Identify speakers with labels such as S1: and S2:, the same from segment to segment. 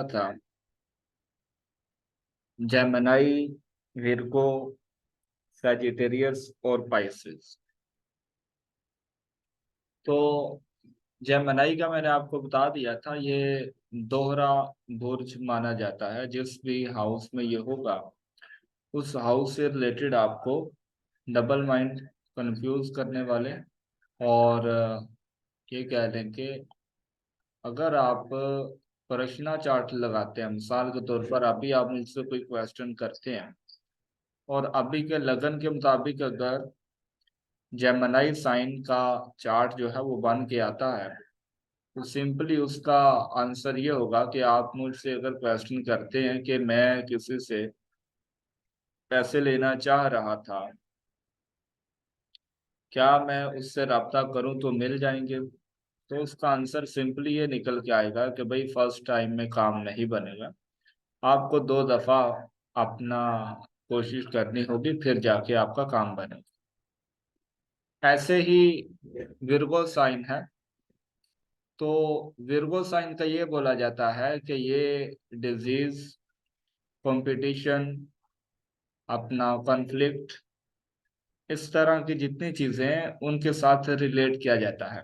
S1: था Gemini, Virgo, Sagittarius और Pisces. तो जेमिनाई का मैंने आपको बता दिया था, ये दोहरा बुर्ज माना जाता है। जिस भी हाउस में ये होगा उस हाउस से रिलेटेड आपको डबल माइंड कंफ्यूज करने वाले और ये कह लें कि अगर आप प्रश्ना चार्ट लगाते हैं, मिसाल के तौर पर अभी आप मुझसे कोई क्वेश्चन करते हैं और अभी के लगन के मुताबिक अगर जेमिनाई साइन का चार्ट जो है वो बन के आता है, तो सिंपली उसका आंसर ये होगा कि आप मुझसे अगर क्वेश्चन करते हैं कि मैं किसी से पैसे लेना चाह रहा था, क्या मैं उससे रब्ता करूं तो मिल जाएंगे, तो उसका आंसर सिंपली ये निकल के आएगा कि भाई फर्स्ट टाइम में काम नहीं बनेगा, आपको 2 दफा अपना कोशिश करनी होगी फिर जाके आपका काम बनेगा। ऐसे ही विर्गो साइन है। तो विर्गो साइन का ये बोला जाता है कि ये डिजीज, कंपटीशन, अपना कॉन्फ्लिक्ट, इस तरह की जितनी चीजें हैं उनके साथ रिलेट किया जाता है।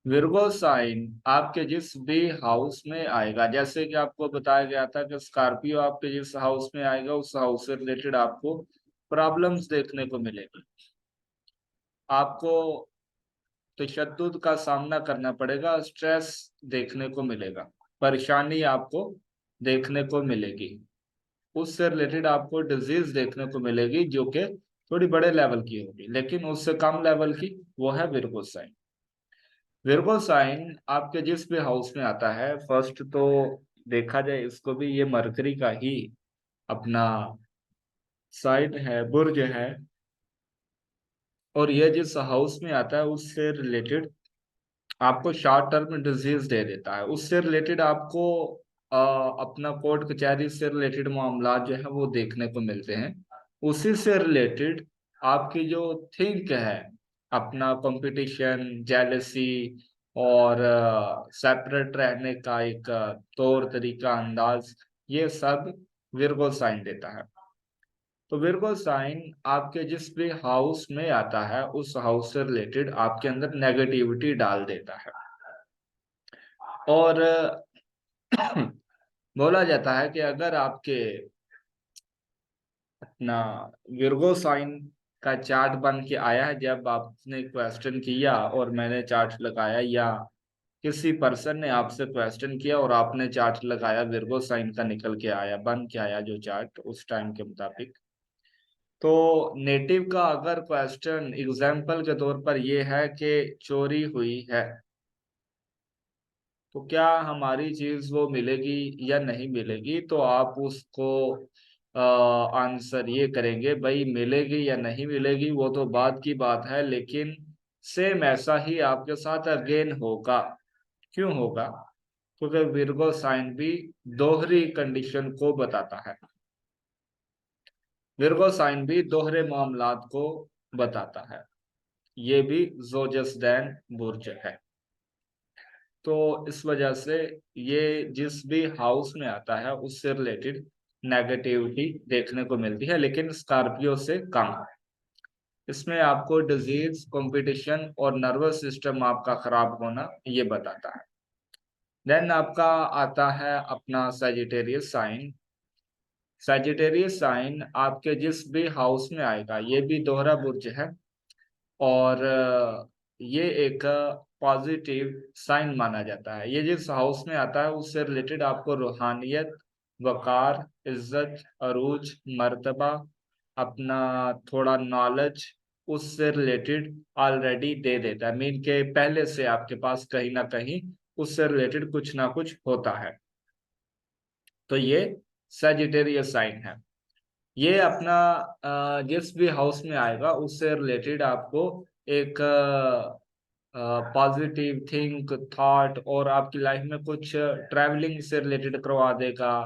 S1: विर्गो साइन आपके जिस भी हाउस में आएगा, जैसे कि आपको बताया गया था कि स्कॉर्पियो आपके जिस हाउस में आएगा उस हाउस से रिलेटेड आपको प्रॉब्लम्स देखने को मिलेगी, आपको तशद्दुद का सामना करना पड़ेगा, स्ट्रेस देखने को मिलेगा, परेशानी आपको देखने को मिलेगी, उससे रिलेटेड आपको डिजीज देखने को मिलेगी जो कि थोड़ी बड़े लेवल की होगी, लेकिन उससे कम लेवल की वो है विर्गो साइन। विर्गो साइन आपके जिस भी हाउस में आता है, फर्स्ट तो देखा जाए इसको भी ये मरकरी का ही अपना साइन है, बुर्ज है, और ये जिस हाउस में आता है उससे रिलेटेड आपको शॉर्ट टर्म डिजीज दे देता है, उससे रिलेटेड आपको अपना कोर्ट कचहरी से रिलेटेड मामला जो है वो देखने को मिलते हैं। उसी से रिलेटेड आपकी जो थिंक है, अपना कंपटीशन, जेलसी और सेपरेट रहने का एक तौर तरीका, अंदाज, ये सब विर्गो साइन देता है। तो विर्गो साइन आपके जिस भी हाउस में आता है उस हाउस से रिलेटेड आपके अंदर नेगेटिविटी डाल देता है। और बोला जाता है कि अगर आपके अपना विर्गो साइन का चार्ट बन के आया है, जब आपने क्वेश्चन किया और मैंने चार्ट लगाया, या किसी पर्सन ने आपसे क्वेश्चन किया और आपने चार्ट लगाया, विर्गो साइन का निकल के आया, बन के आया जो चार्ट उस टाइम के मुताबिक, तो नेटिव का अगर क्वेश्चन एग्जाम्पल के तौर पर यह है कि चोरी हुई है, तो क्या हमारी चीज वो मिलेगी या नहीं मिलेगी, तो आप उसको आंसर ये करेंगे भाई मिलेगी या नहीं मिलेगी वो तो बाद की बात है, लेकिन सेम ऐसा ही आपके साथ अगेन होगा। क्यों होगा? क्योंकि विर्गो साइन भी दोहरी कंडीशन को बताता है, विर्गो साइन भी दोहरे मामलात को बताता है, ये भी जोजसडैन बुर्ज है। तो इस वजह से ये जिस भी हाउस में आता है उससे रिलेटेड नेगेटिविटी देखने को मिलती है, लेकिन स्कॉर्पियो से कम। इसमें आपको डिजीज, कंपटीशन और नर्वस सिस्टम आपका खराब होना ये बताता है। देन आपका आता है अपना सैजिटेरियस साइन। सैजिटेरियस साइन आपके जिस भी हाउस में आएगा, ये भी दोहरा बुर्ज है, और ये एक पॉजिटिव साइन माना जाता है। ये जिस हाउस में आता है उससे रिलेटेड आपको रूहानियत, वकार, इज्जत, अरूज, मर्तबा, अपना थोड़ा नॉलेज उससे रिलेटेड ऑलरेडी दे देता है, मीन के पहले से आपके पास कहीं ना कहीं उससे रिलेटेड कुछ ना कुछ होता है। तो ये सैजिटेरियस साइन है। ये अपना जिस भी हाउस में आएगा उससे रिलेटेड आपको एक पॉजिटिव थिंक, थॉट, और आपकी लाइफ में कुछ ट्रैवलिंग से रिलेटेड करवा देगा,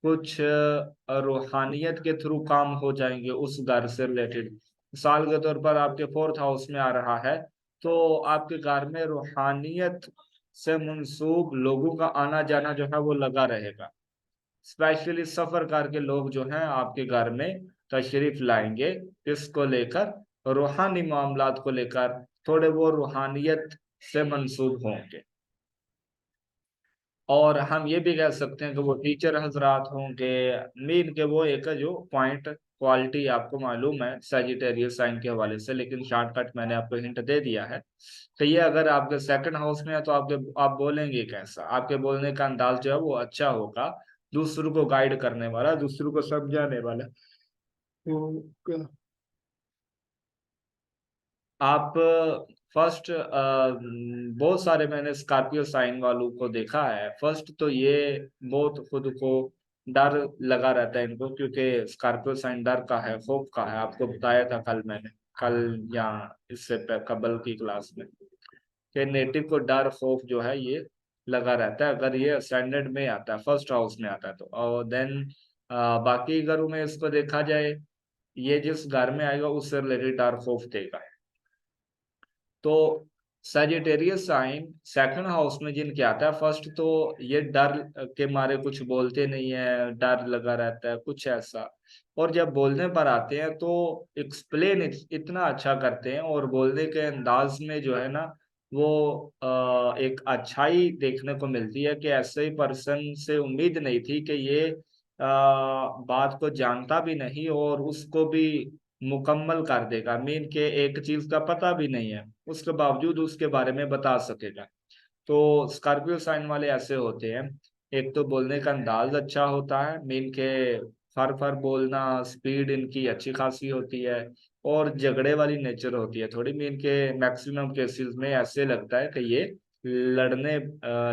S1: कुछ रूहानियत के थ्रू काम हो जाएंगे उस घर से रिलेटेड। मिसाल के तौर पर आपके फोर्थ हाउस में आ रहा है, तो आपके घर में रूहानियत से मंसूब लोगों का आना जाना जो है वो लगा रहेगा। स्पेशली सफर करके लोग जो हैं आपके घर में तशरीफ लाएंगे, इसको लेकर रूहानी मामलात को लेकर थोड़े वो रूहानियत से मंसूब होंगे। और हम ये भी कह सकते हैं कि वो टीचर हजरात होंगे। मीन के वो एक जो पॉइंट क्वालिटी आपको मालूम है सजिटेरियस साइन के हवाले से, लेकिन शॉर्टकट मैंने आपको हिंट दे दिया है। तो ये अगर आपके सेकंड हाउस में है तो आप बोलेंगे कैसा, आपके बोलने का अंदाज जो है वो अच्छा होगा, दूसरों को गाइड करने वाला, दूसरों को समझाने वाला होगा। आप फर्स्ट बहुत सारे मैंने स्कॉर्पियो साइन वालों को देखा है। फर्स्ट तो ये बहुत खुद को डर लगा रहता है इनको, क्योंकि स्कॉर्पियो साइन डर का है, खौफ का है। आपको बताया था कल मैंने, कल या इससे कबल की क्लास में, कि नेटिव को डर खौफ जो है ये लगा रहता है अगर ये स्टैंडर्ड में आता है, फर्स्ट हाउस में आता है तो। और देन बाकी घरों में इसको देखा जाए, ये जिस घर में आएगा उससे रिलेटेड डर खौफ देगा। तो सजिटेरियस साइन सेकंड हाउस में जिनके आता है, फर्स्ट तो ये डर के मारे कुछ बोलते नहीं है, डर लगा रहता है कुछ ऐसा। और जब बोलने पर आते हैं तो एक्सप्लेन इतना अच्छा करते हैं, और बोलने के अंदाज में जो है ना वो एक अच्छाई देखने को मिलती है कि ऐसे ही पर्सन से उम्मीद नहीं थी कि ये बात को जानता भी नहीं और उसको भी मुकम्मल कर देगा। मीन के एक चीज का पता भी नहीं है उसके बावजूद उसके बारे में बता सकेगा। तो स्कॉर्पियो साइन वाले ऐसे होते हैं, एक तो बोलने का अंदाज अच्छा होता है, मीन के फर फर बोलना, स्पीड इनकी अच्छी खासी होती है, और झगड़े वाली नेचर होती है थोड़ी। मीन के मैक्सिमम केसेस में ऐसे लगता है कि ये लड़ने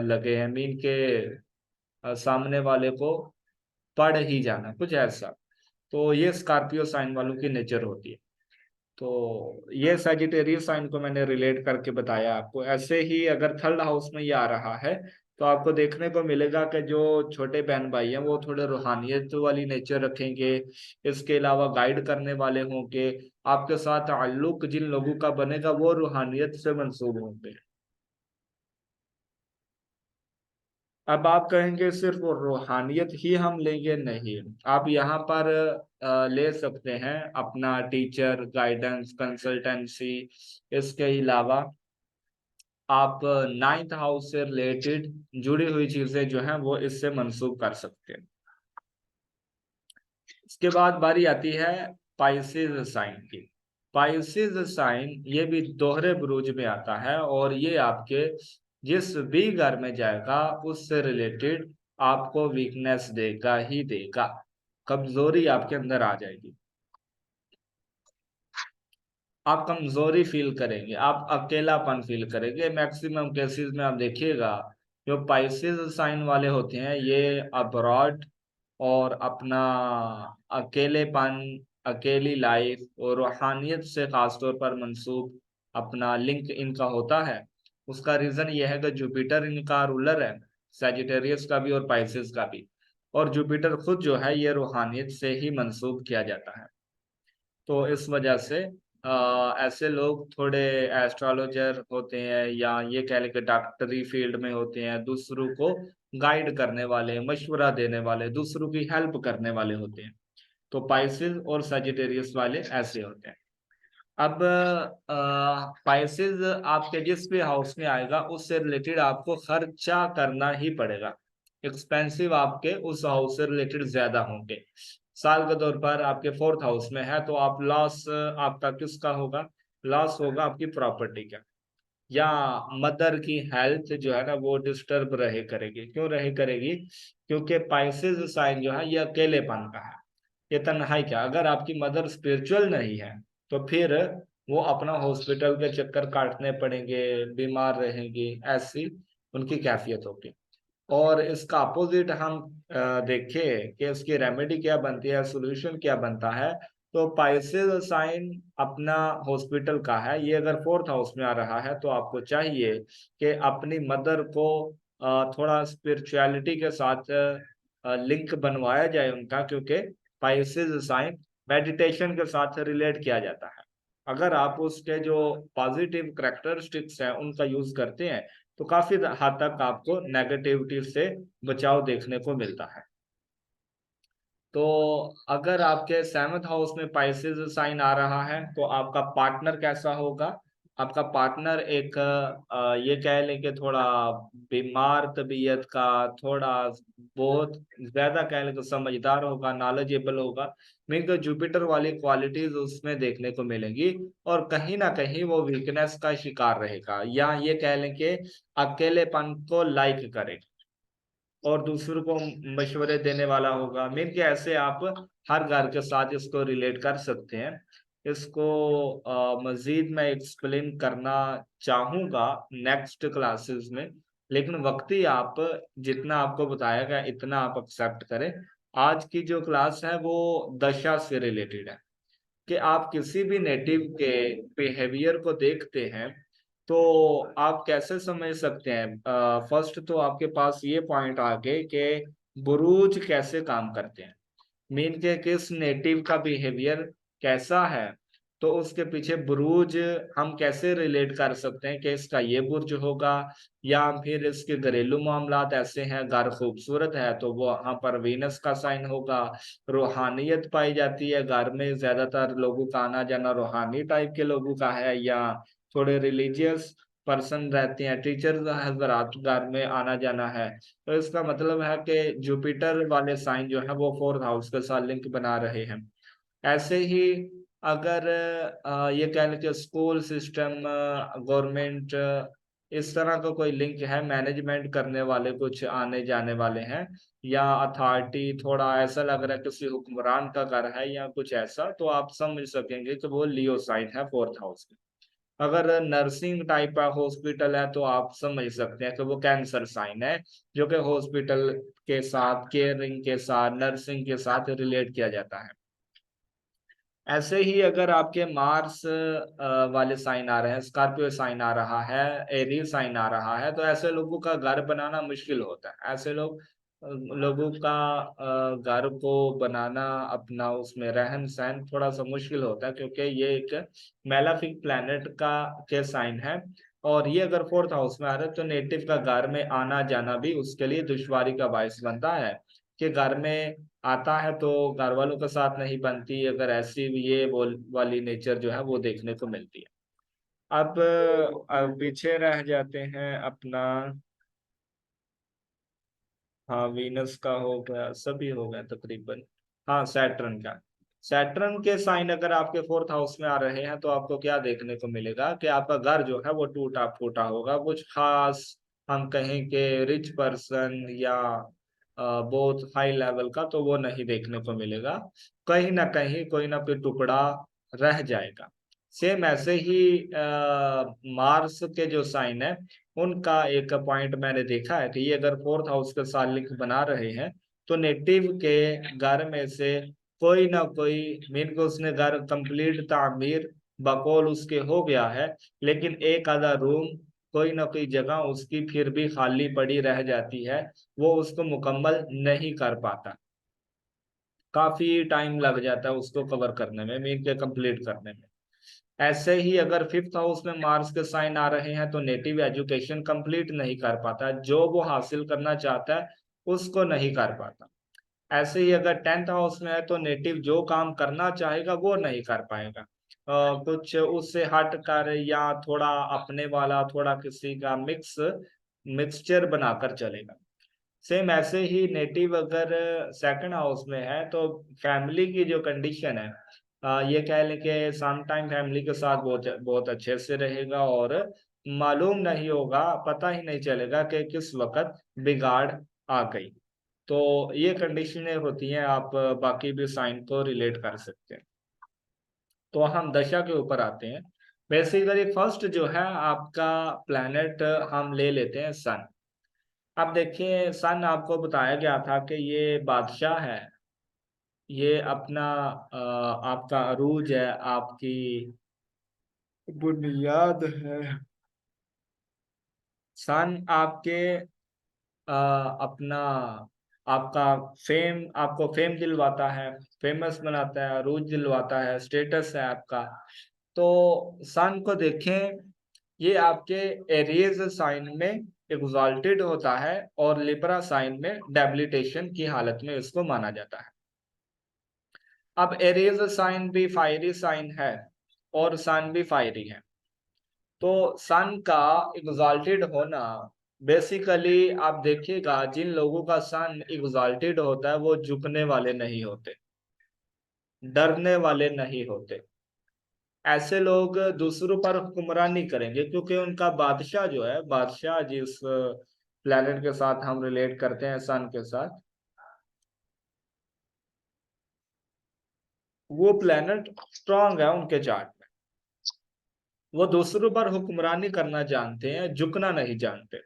S1: लगे हैं, मीन के सामने वाले को पढ़ ही जाना कुछ ऐसा। तो ये स्कॉर्पियो साइन वालों की नेचर होती है। तो ये सजिटेरियस साइन को मैंने रिलेट करके बताया आपको। ऐसे ही अगर थर्ड हाउस में ये आ रहा है तो आपको देखने को मिलेगा कि जो छोटे बहन भाई हैं वो थोड़े रूहानियत वाली नेचर रखेंगे। इसके अलावा गाइड करने वाले होंगे। आपके साथ ताल्लुक जिन लोगों का बनेगा वो रूहानियत से मंसूब होंगे। अब आप कहेंगे सिर्फ वो रूहानियत ही हम लेंगे, नहीं। आप यहाँ पर ले सकते हैं अपना टीचर, गाइडेंस, कंसल्टेंसी। इसके अलावा आप नाइन्थ हाउस से रिलेटेड जुड़ी हुई चीजें जो हैं वो इससे मंसूब कर सकते हैं। इसके बाद बारी आती है पाइसेस साइन की। पाइसेस साइन ये भी दोहरे बुरूज में आता है, और ये आपके जिस भी घर में जाएगा उससे रिलेटेड आपको वीकनेस देगा ही देगा, कमजोरी आपके अंदर आ जाएगी। आप कमजोरी फील करेंगे, आप अकेलापन फील करेंगे। मैक्सिमम केसेस में आप देखिएगा जो पाइसेस साइन वाले होते हैं ये अब्रॉड और अपना अकेलेपन, अकेली लाइफ और रूहानियत से खासतौर पर मंसूब अपना लिंक इनका होता है। उसका रीजन यह है कि जुपिटर इनका रूलर है, सजिटेरियस का भी और पाइसेस का भी। और जुपिटर खुद जो है ये रूहानियत से ही मंसूब किया जाता है। तो इस वजह से ऐसे लोग थोड़े एस्ट्रोलॉजर होते हैं, या ये कह लें कि डॉक्टरी फील्ड में होते हैं, दूसरों को गाइड करने वाले, मशवरा देने वाले, दूसरों की हेल्प करने वाले होते हैं। तो पाइसेस और सजिटेरियस वाले ऐसे होते हैं। अब पाइसेस आपके जिस भी हाउस में आएगा उससे रिलेटेड आपको खर्चा करना ही पड़ेगा। एक्सपेंसिव आपके उस हाउस से रिलेटेड ज्यादा होंगे। साल के तौर पर आपके फोर्थ हाउस में है तो आप लॉस आपका किसका होगा? लॉस होगा आपकी प्रॉपर्टी का, या मदर की हेल्थ जो है ना वो डिस्टर्ब रहे करेगी। क्यों रहे करेगी? क्योंकि पाइसेस साइन जो है ये अकेलेपन का है, ये तन्हाई क्या। अगर आपकी मदर स्पिरिचुअल नहीं है तो फिर वो अपना हॉस्पिटल के चक्कर काटने पड़ेंगे, बीमार रहेंगी, ऐसी उनकी कैफियत होगी। और इसका अपोजिट हम देखें कि इसकी रेमेडी क्या बनती है, सोल्यूशन क्या बनता है, तो पाइसेस साइन अपना हॉस्पिटल का है, ये अगर फोर्थ हाउस में आ रहा है तो आपको चाहिए कि अपनी मदर को थोड़ा स्पिरिचुअलिटी के साथ लिंक बनवाया जाए उनका, क्योंकि पाइसेस साइन मेडिटेशन के साथ रिलेट किया जाता है। अगर आप उसके जो पॉजिटिव करेक्टरिस्टिक्स हैं उनका यूज करते हैं तो काफी हद तक आपको नेगेटिविटी से बचाव देखने को मिलता है। तो अगर आपके 7th हाउस में पाइसेस साइन आ रहा है तो आपका पार्टनर कैसा होगा? आपका पार्टनर एक ये कह लें कि थोड़ा बीमार तबीयत का, थोड़ा बहुत ज्यादा कह लें तो समझदार होगा, नॉलेजेबल होगा। मेरे को जुपिटर वाली क्वालिटीज उसमें देखने को मिलेंगी। और कहीं ना कहीं वो वीकनेस का शिकार रहेगा, या ये कह लें कि अकेलेपन को लाइक करेगा और दूसरों को मशवरे देने वाला होगा। मीन के ऐसे आप हर घर के साथ इसको रिलेट कर सकते हैं। इसको मजीद मैं एक्सप्लेन करना चाहूंगा नेक्स्ट क्लासेस में, लेकिन वक्त ही आप जितना आपको बताया गया इतना आप एक्सेप्ट करें। आज की जो क्लास है वो दशा से रिलेटेड है, कि आप किसी भी नेटिव के बिहेवियर को देखते हैं तो आप कैसे समझ सकते हैं? फर्स्ट तो आपके पास ये पॉइंट आ गए कि बुरूज कैसे काम करते हैं, मीन के किस नेटिव का बिहेवियर कैसा है। तो उसके पीछे बुरूज हम कैसे रिलेट कर सकते हैं कि इसका ये बुर्ज होगा, या फिर इसके घरेलू मामलात ऐसे हैं, घर खूबसूरत है तो वो वहां पर वीनस का साइन होगा। रूहानियत पाई जाती है घर में, ज्यादातर लोगों का आना जाना रूहानी टाइप के लोगों का है, या थोड़े रिलीजियस पर्सन रहते हैं, टीचर हजरात घर में आना जाना है। तो इसका मतलब है कि जुपिटर वाले साइन जो है वो 4th हाउस के साथ लिंक बना रहे हैं। ऐसे ही अगर ये कह लें कि स्कूल सिस्टम, गवर्नमेंट, इस तरह का कोई लिंक है, मैनेजमेंट करने वाले कुछ आने जाने वाले हैं, या अथॉरिटी, थोड़ा ऐसा लग रहा है किसी हुक्मरान का घर है या कुछ ऐसा, तो आप समझ सकेंगे कि वो लियो साइन है 4th हाउस में। अगर नर्सिंग टाइप का हॉस्पिटल है तो आप समझ सकते हैं कि वो कैंसर साइन है, जो कि हॉस्पिटल के साथ, केयरिंग के साथ, नर्सिंग के साथ रिलेट किया जाता है। ऐसे ही अगर आपके मार्स वाले साइन आ रहे हैं, स्कॉर्पियो साइन आ रहा है, एरीज साइन आ रहा है, तो ऐसे लोगों का घर बनाना मुश्किल होता है। ऐसे लोगों का घर को बनाना, अपना उसमें रहन सहन थोड़ा सा मुश्किल होता है, क्योंकि ये एक मेलाफिक प्लैनेट का के साइन है। और ये अगर 4th हाउस में आ रहा है तो नेटिव का घर में आना जाना भी उसके लिए दुश्वारी का बायस बनता है, कि घर में आता है तो घर वालों के साथ नहीं बनती, अगर ऐसी भी ये वाली नेचर जो है वो देखने को मिलती है। अब पीछे रह जाते हैं अपना, हाँ वीनस का हो गया, सभी हो गया तकरीबन। हाँ सैटर्न का, सैटर्न के साइन अगर आपके 4th हाउस में आ रहे हैं तो आपको क्या देखने को मिलेगा कि आपका घर जो है वो टूटा फूटा होगा, कुछ खास हम कहें कि रिच पर्सन या बहुत हाई लेवल का तो वो नहीं देखने को मिलेगा। कहीं ना कहीं कोई ना कोई टुकड़ा रह जाएगा। सेम ऐसे ही मार्स के जो साइन है उनका एक पॉइंट मैंने देखा है कि ये अगर 4th हाउस के साथ लिंक बना रहे हैं तो नेटिव के घर में से कोई ना कोई, मीन को उसने घर कंप्लीट तामीर बकौल उसके हो गया है, लेकिन एक आधा रूम, कोई ना कोई जगह उसकी फिर भी खाली पड़ी रह जाती है, वो उसको मुकम्मल नहीं कर पाता। काफी टाइम लग जाता है उसको कवर करने में, मीन के कंप्लीट करने में। ऐसे ही अगर 5th हाउस में मार्स के साइन आ रहे हैं तो नेटिव एजुकेशन कंप्लीट नहीं कर पाता, जो वो हासिल करना चाहता है उसको नहीं कर पाता। ऐसे ही अगर 10th हाउस में है तो नेटिव जो काम करना चाहेगा वो नहीं कर पाएगा। कुछ उससे हट कर या थोड़ा अपने वाला, थोड़ा किसी का मिक्सचर बनाकर चलेगा। सेम ऐसे ही नेटिव अगर 2nd हाउस में है तो फैमिली की जो कंडीशन है, ये कह लें कि सम टाइम फैमिली के साथ बहुत बहुत अच्छे से रहेगा, और मालूम नहीं होगा, पता ही नहीं चलेगा कि किस वक्त बिगाड़ आ गई। तो ये कंडीशनें होती हैं, आप बाकी भी साइन को रिलेट कर सकते हैं। तो हम दशा के ऊपर आते हैं। बेसिकली फर्स्ट जो है आपका प्लैनेट हम ले लेते हैं सन। अब देखिए सन आपको बताया गया था कि ये बादशाह है, ये अपना आपका अरूज है, आपकी बुनियाद है। सन आपके अपना आपका फेम, आपको फेम दिलवाता है, फेमस बनाता है, अरूज दिलवाता है, स्टेटस है आपका। तो सन को देखें, ये आपके एरीज साइन में एग्जॉल्टेड होता है और लिब्रा साइन में डेबिलिटेशन की हालत में इसको माना जाता है। अब एरीज साइन भी फायरी साइन है और सन भी फायरी है। तो सन का एग्जॉल्टेड होना, बेसिकली आप देखिएगा जिन लोगों का सन एग्जॉल्टेड होता है वो झुकने वाले नहीं होते, डरने वाले नहीं होते। ऐसे लोग दूसरों पर हुक्मरानी करेंगे क्योंकि उनका बादशाह जो है, बादशाह जिस प्लेनेट के साथ हम रिलेट करते हैं सन के साथ, वो प्लेनेट स्ट्रांग है उनके चार्ट में। वो दूसरों पर हुक्मरानी करना जानते हैं, झुकना नहीं जानते।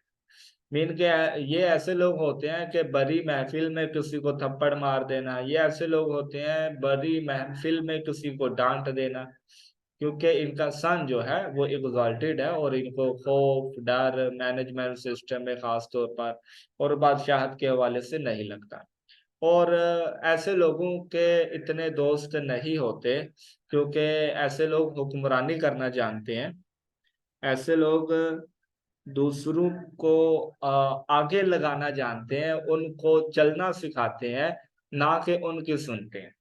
S1: मीन के ये ऐसे लोग होते हैं कि बड़ी महफिल में किसी को थप्पड़ मार देना, ये ऐसे लोग होते हैं बड़ी महफिल में किसी को डांट देना, क्योंकि इनका सन जो है वो एग्जॉल्टेड है और इनको खौफ डर मैनेजमेंट सिस्टम में खास तौर पर और बादशाहत के हवाले से नहीं लगता। और ऐसे लोगों के इतने दोस्त नहीं होते क्योंकि ऐसे लोग हुक्मरानी करना जानते हैं। ऐसे लोग दूसरों को आगे लगाना जानते हैं, उनको चलना सिखाते हैं, ना कि उनकी सुनते हैं।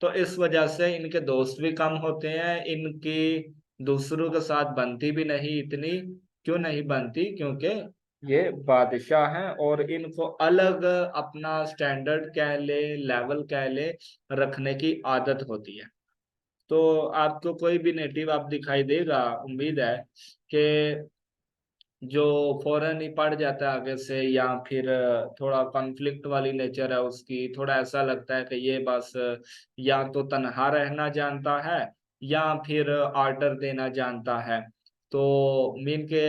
S1: तो इस वजह से इनके दोस्त भी कम होते हैं, इनकी दूसरों के साथ बनती भी नहीं इतनी। क्यों नहीं बनती? क्योंकि ये बादशाह हैं और इनको अलग अपना स्टैंडर्ड कह ले, लेवल कह ले, रखने की आदत होती है। तो आपको कोई भी नेटिव आप दिखाई देगा, उम्मीद है कि जो फौरन ही पड़ जाता है आगे से, या फिर थोड़ा कॉन्फ्लिक्ट वाली नेचर है उसकी, थोड़ा ऐसा लगता है कि ये बस या तो तनहा रहना जानता है या फिर ऑर्डर देना जानता है। तो मीन के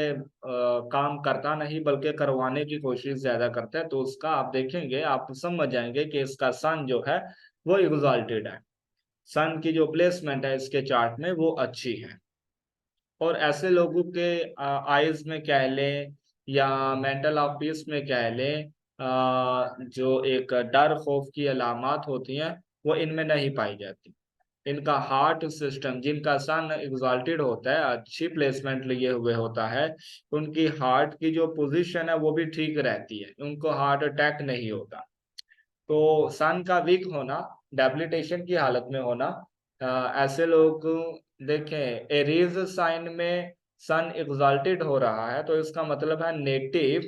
S1: काम करता नहीं बल्कि करवाने की कोशिश ज्यादा करता है। तो उसका आप देखेंगे, आप समझ जाएंगे कि इसका सन जो है वो एग्जॉल्टेड है। सन की जो प्लेसमेंट है इसके चार्ट में वो अच्छी है। और ऐसे लोगों के आइज में कह लें या मेंटल ऑफ पीस में कह लें, जो एक डर खौफ की अलामत होती हैं वो इनमें नहीं पाई जाती। इनका हार्ट सिस्टम, जिनका सन एग्जॉल्टेड होता है, अच्छी प्लेसमेंट लिए हुए होता है, उनकी हार्ट की जो पोजीशन है वो भी ठीक रहती है, उनको हार्ट अटैक नहीं होता। तो सन का वीक होना, डेबिलिटेशन की हालत में होना, ऐसे लोग देखें एरीज साइन में सन एग्जॉल्टेड हो रहा है तो इसका मतलब है नेटिव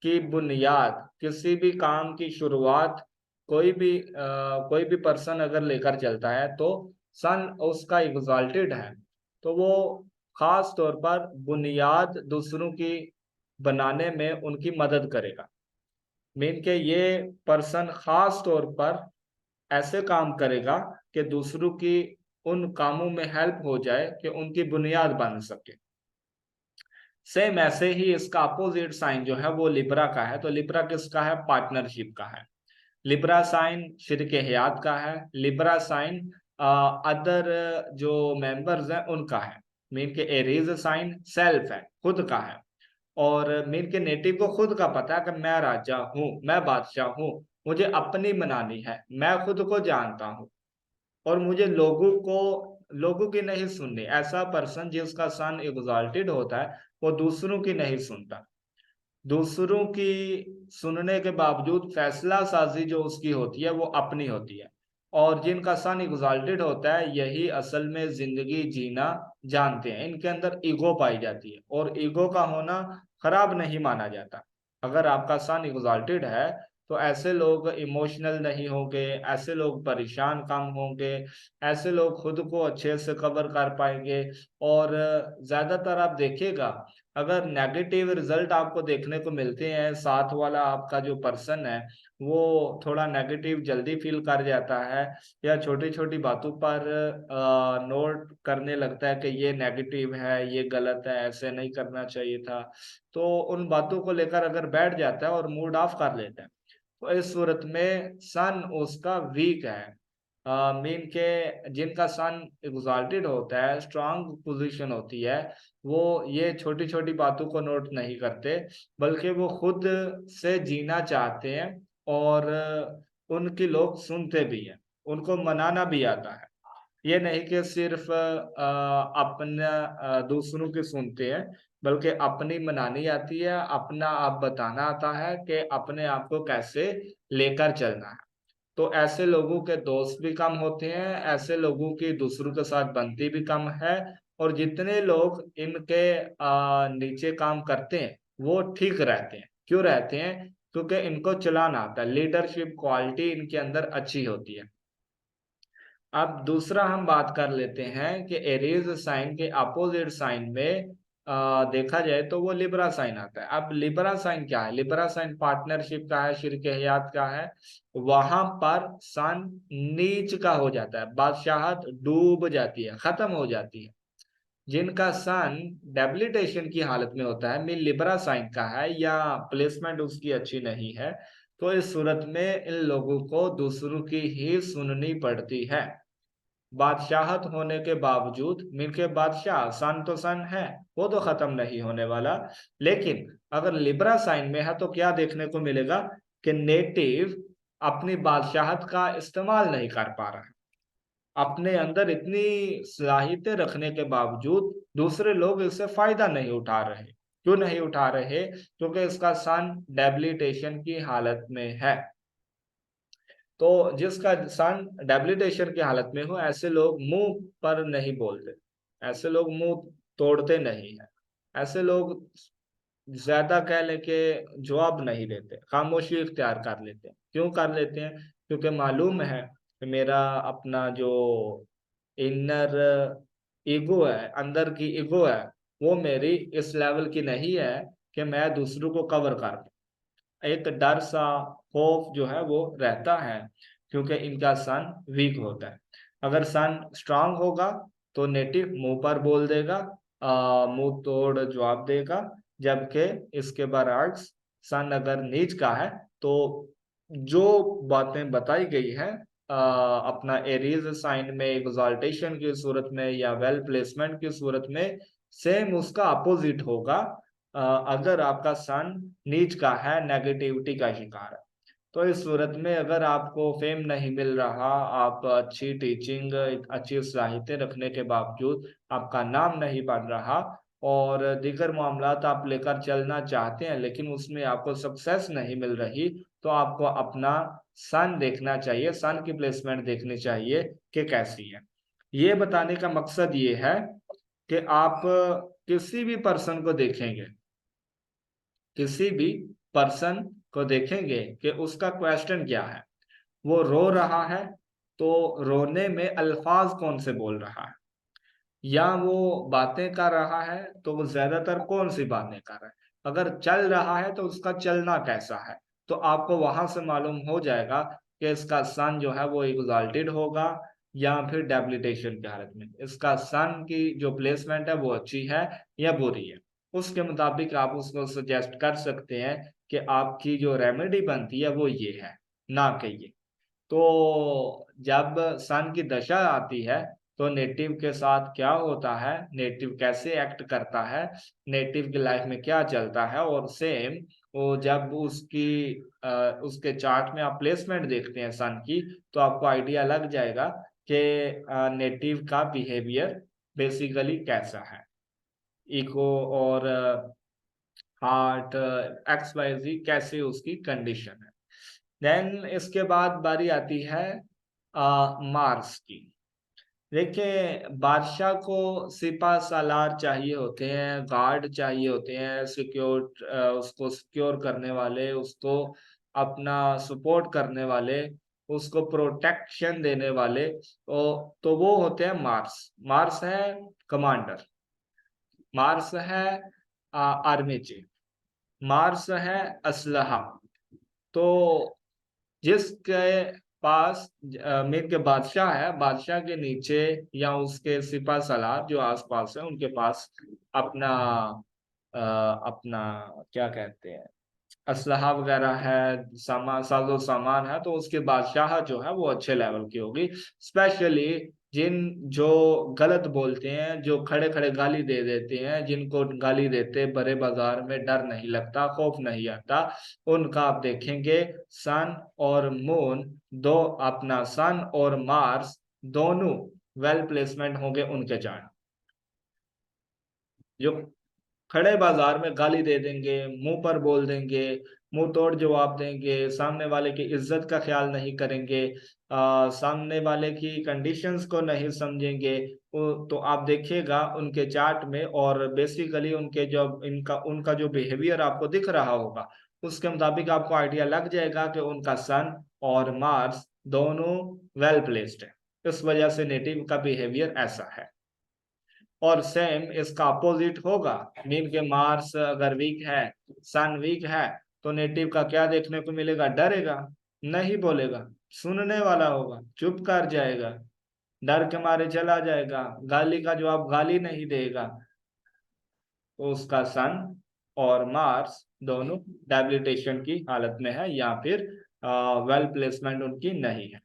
S1: की बुनियाद, किसी भी काम की शुरुआत कोई भी पर्सन अगर लेकर चलता है तो सन उसका एग्जॉल्टेड है, तो वो खास तौर पर बुनियाद दूसरों की बनाने में उनकी मदद करेगा। मीन के ये पर्सन खास तौर पर ऐसे काम करेगा कि दूसरों की उन कामों में हेल्प हो जाए कि उनकी बुनियाद बन सके। सेम ऐसे ही इसका अपोजिट साइन जो है वो लिब्रा का है। तो लिब्रा किसका है? पार्टनरशिप का है। लिब्रा साइन शिरके हयात का है। लिब्रा साइन अदर जो मेंबर्स हैं उनका है। मीन के एरीज साइन सेल्फ है, खुद का है। और मीन के नेटिव को खुद का पता है कि मैं राजा हूँ, मैं बादशाह हूँ, मुझे अपनी मनानी है, मैं खुद को जानता हूँ और मुझे लोगों की नहीं सुननी। ऐसा पर्सन जिसका सन एग्जॉल्टेड होता है वो दूसरों की नहीं सुनता। दूसरों की सुनने के बावजूद फैसला साजी जो उसकी होती है वो अपनी होती है। और जिनका सन एग्जॉल्टेड होता है यही असल में जिंदगी जीना जानते हैं। इनके अंदर ईगो पाई जाती है और ईगो का होना खराब नहीं माना जाता। अगर आपका सन एग्जॉल्टेड है तो ऐसे लोग इमोशनल नहीं होंगे, ऐसे लोग परेशान कम होंगे, ऐसे लोग खुद को अच्छे से कवर कर पाएंगे। और ज्यादातर आप देखिएगा, अगर नेगेटिव रिजल्ट आपको देखने को मिलते हैं, साथ वाला आपका जो पर्सन है वो थोड़ा नेगेटिव जल्दी फील कर जाता है या छोटी छोटी बातों पर नोट करने लगता है कि ये नेगेटिव है, ये गलत है, ऐसे नहीं करना चाहिए था, तो उन बातों को लेकर अगर बैठ जाता है और मूड ऑफ कर लेता है तो इस सूरत में सन उसका वीक है। मीन के जिनका सन एग्जॉल्टेड होता है, स्ट्रांग पोजीशन होती है, वो ये छोटी छोटी बातों को नोट नहीं करते बल्कि वो खुद से जीना चाहते हैं और उनकी लोग सुनते भी हैं, उनको मनाना भी आता है। ये नहीं कि सिर्फ अपना दूसरों की सुनते हैं, बल्कि अपनी मनानी आती है, अपना आप बताना आता है कि अपने आप को कैसे लेकर चलना है। तो ऐसे लोगों के दोस्त भी कम होते हैं, ऐसे लोगों की दूसरों के साथ बनती भी कम है, और जितने लोग इनके नीचे काम करते हैं, वो ठीक रहते हैं। क्यों रहते हैं? क्योंकि इनको चलाना आता है, लीडरशिप क्वालिटी इनके अंदर अच्छी होती है। अब दूसरा हम बात कर लेते हैं कि एरीज साइन के अपोजिट साइन में देखा जाए तो वो लिब्रा साइन आता है। अब लिब्रा साइन क्या है? लिब्रा साइन पार्टनरशिप का है, शिर्क हयात का है। वहां पर सन नीच का हो जाता है, बादशाहत डूब जाती है, खत्म हो जाती है। जिनका सन डेबिलिटेशन की हालत में होता है, मीन लिब्रा साइन का है, या प्लेसमेंट उसकी अच्छी नहीं है, तो इस सूरत में इन लोगों को दूसरों की ही सुननी पड़ती है। बादशाहत होने के बावजूद, मिलके बादशाह सन तो सन है, वो तो खत्म नहीं होने वाला। लेकिन अगर लिब्रा साइन में है तो क्या देखने को मिलेगा कि नेटिव अपनी बादशाहत का इस्तेमाल नहीं कर पा रहा है। अपने अंदर इतनी सलाहियतें रखने के बावजूद दूसरे लोग इससे फायदा नहीं उठा रहे। क्यों नहीं उठा रहे? क्योंकि इसका सन डेबिलिटेशन की हालत में है। तो जिसका सन डेबिलिटेशन की हालत में हो, ऐसे लोग मुंह पर नहीं बोलते, ऐसे लोग मुंह तोड़ते नहीं है, ऐसे लोग ज्यादा कह लेके जवाब नहीं देते, खामोशी इख्तियार कर लेते हैं। क्यों कर लेते हैं? क्योंकि मालूम है कि मेरा अपना जो इनर ईगो है, अंदर की ईगो है, वो मेरी इस लेवल की नहीं है कि मैं दूसरों को कवर कर पाऊं। एक डर सा, खौफ जो है वो रहता है, क्योंकि इनका सन वीक होता है। अगर सन स्ट्रांग होगा तो नेटिव मुंह पर बोल देगा, मुंह तोड़ जवाब देगा। जबकि इसके बरअक्स सन अगर नीच का है तो जो बातें बताई गई है अपना एरीज साइन में एग्जाल्टेशन की सूरत में या वेल प्लेसमेंट की सूरत में, सेम उसका अपोजिट होगा। अगर आपका सन नीच का है, नेगेटिविटी का शिकार है, तो इस सूरत में अगर आपको फेम नहीं मिल रहा, आप अच्छी टीचिंग, अच्छी सलाहियतें रखने के बावजूद आपका नाम नहीं बढ़ रहा, और दीगर मामलात आप लेकर चलना चाहते हैं लेकिन उसमें आपको सक्सेस नहीं मिल रही, तो आपको अपना सन देखना चाहिए, सन की प्लेसमेंट देखनी चाहिए कि कैसी है। ये बताने का मकसद ये है कि आप किसी भी पर्सन को देखेंगे, किसी भी पर्सन को देखेंगे कि उसका क्वेश्चन क्या है। वो रो रहा है तो रोने में अल्फाज कौन से बोल रहा है, या वो बातें कर रहा है तो वो ज्यादातर कौन सी बातें कर रहा है। अगर चल रहा है तो उसका चलना कैसा है, तो आपको वहां से मालूम हो जाएगा कि इसका सन जो है वो एग्जाल्टेड होगा या फिर डेबिलिटेशन की हालत में। इसका सन की जो प्लेसमेंट है वो अच्छी है या बुरी है। उसके मुताबिक आप उसको सजेस्ट कर सकते हैं कि आपकी जो रेमेडी बनती है वो ये है, ना कि ये। तो जब सन की दशा आती है तो नेटिव के साथ क्या होता है, नेटिव कैसे एक्ट करता है, नेटिव की लाइफ में क्या चलता है, और सेम वो जब उसके चार्ट में आप प्लेसमेंट देखते हैं सन की, तो आपको आइडिया लग जाएगा कि नेटिव का बिहेवियर बेसिकली कैसा है। इको और हार्ट, एक्स वाई जी कैसे उसकी कंडीशन है। देन इसके बाद बारी आती है मार्स की। देखिए, बादशाह को सिपा सालार चाहिए होते हैं, गार्ड चाहिए होते हैं, उसको सिक्योर करने वाले, उसको अपना सपोर्ट करने वाले, उसको प्रोटेक्शन देने वाले। तो वो होते हैं मार्स। मार्स है कमांडर, मार्स है आर्मी चीफ, मार्स है असलहा। तो जिसके पास मीर के बादशाह है, बादशाह के नीचे या उसके सिपा सलार जो आसपास है, उनके पास अपना अपना क्या कहते हैं, असलहा वगैरह है, साजो सामान है, तो उसके बादशाह जो है वो अच्छे लेवल की होगी। स्पेशली जिन जो गलत बोलते हैं, जो खड़े खड़े गाली दे देते हैं, जिनको गाली देते बड़े बाजार में डर नहीं लगता, खौफ नहीं आता, उनका आप देखेंगे सन और मून, दो अपना सन और मार्स दोनों वेल प्लेसमेंट होंगे उनके चार्ट। जो खड़े बाजार में गाली दे देंगे, मुंह पर बोल देंगे, मुंह तोड़ जवाब देंगे, सामने वाले की इज्जत का ख्याल नहीं करेंगे, सामने वाले की कंडीशंस को नहीं समझेंगे, तो आप देखिएगा उनके चार्ट में, और बेसिकली उनके जो इनका उनका जो बिहेवियर आपको दिख रहा होगा, उसके मुताबिक आपको आइडिया लग जाएगा कि उनका सन और मार्स दोनों वेल प्लेस्ड है। इस वजह से नेटिव का बिहेवियर ऐसा है। और सेम इसका अपोजिट होगा, मीन के मार्स अगर वीक है, सन वीक है, तो नेटिव का क्या देखने को मिलेगा? डरेगा, नहीं बोलेगा, सुनने वाला होगा, चुप कर जाएगा, डर के मारे चला जाएगा, गाली का जवाब गाली नहीं देगा। तो उसका सन और मार्स दोनों डेबिलिटेशन की हालत में है, या फिर वेल प्लेसमेंट उनकी नहीं है।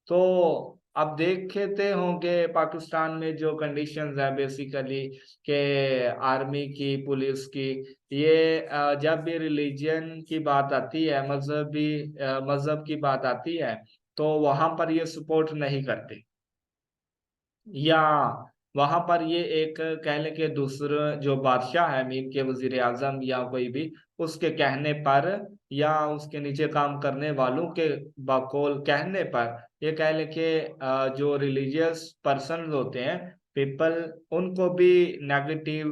S1: तो अब देखते होंगे पाकिस्तान में जो कंडीशंस है बेसिकली, के आर्मी की, पुलिस की, ये जब भी रिलीजन की बात आती है, मजहब की बात आती है, तो वहां पर ये सपोर्ट नहीं करते, या वहां पर ये एक कह लें कि दूसरे जो बादशाह है, मीन के वजीर आजम या कोई भी, उसके कहने पर या उसके नीचे काम करने वालों के बकौल कहने पर, ये कह लें कि जो रिलीजियस पर्सन होते हैं, पीपल, उनको भी नेगेटिव